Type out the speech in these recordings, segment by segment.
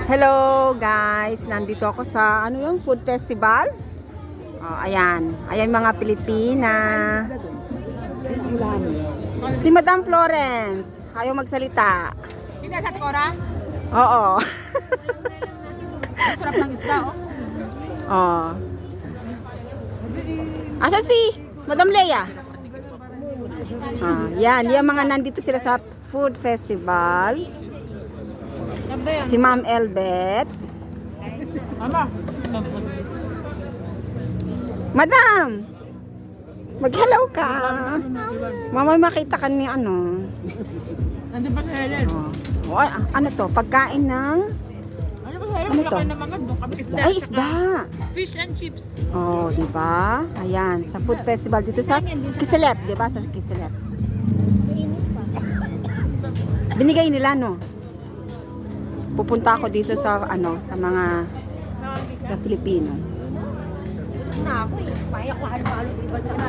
Hello guys, nandito ako sa ano yung food festival. Oh, ayan, ayan mga Pilipina. Si Madam Florence, ayaw magsalita. Sino sa Tikora? Oo. Sarap ng isda, oh. Oh. Asa si Madam Leia? Ah, yan, yung mga nandito sila sa food festival. Si Ma'am Elbet. Mama. Madam! Mag-hello ka. Mama, makita ka ni ano. Nandiyan pa sa Helen. Oh, ano to? Pagkain ng... Ano ba sa Helen? Ano Wala to? kayo naman doon kami isda. Ay, isda. Fish and chips. Oh, di ba? Ayan, sa food festival dito sa Kiselep, di ba? Sa Kiselep. Binigay nila, no? Pupunta ako dito sa ano, sa mga sa Pilipino. Na ako eh. Payak ko halo-halo iba tsaka.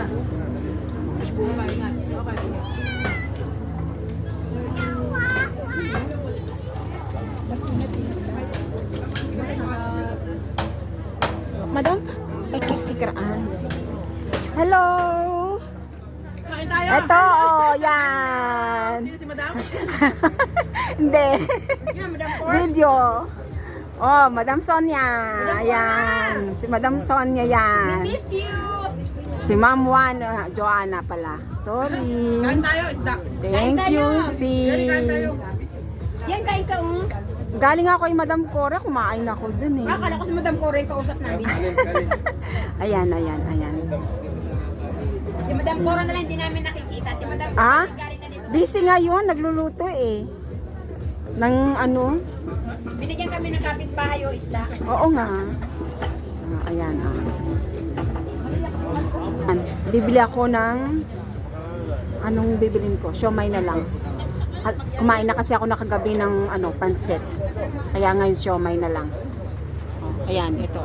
Madam, ay kikikraan. Hello. Kain tayo. Ito, oh, yan. Sino si Madam? Hindi. Yan, Madam Video. Oh, Madam Sonia. Ayan. Si Madam Sonia yan. Miss you. Si Ma'am Juan, Joanna pala. Sorry. Kain tayo, isda. Thank you, si... Yan, kain ka. Galing ako kay Madam Cora, kumain ako dun eh. Akala ko si Madam Cora yung kausap namin. Ayan, ayan, ayan. Si Madam Cora na lang hindi namin nakikita. Si Madam Cora Ah? galing na dito. Busy ngayon, nagluluto eh. Ng ano? Binigyan kami ng kapitbahay o isda. Oo nga. Ah, ayan, ah. Ayan, bibili ako ng... Anong bibilin ko? Siomay na lang. Kumain na kasi ako nakagabi ng ano, pansit. Kaya ngayon siomay na lang. Oh, ayan, ito.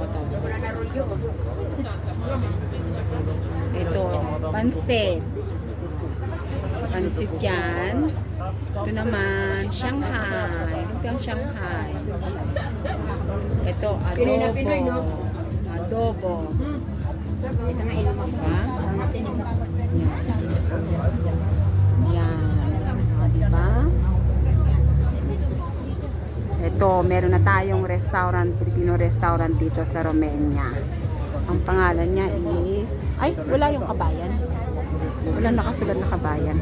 Ito, pansit. Pansit yan. Ito naman, Shanghai. Ito ang Shanghai. Ito, adobo. Adobo. Ito na inom ako. Diba? Yan. Diba? Ito, meron na tayong restaurant, Filipino restaurant dito sa Romania. Ang pangalan niya is... Ay, wala yung kabayan. Wala nakasulat na kabayan.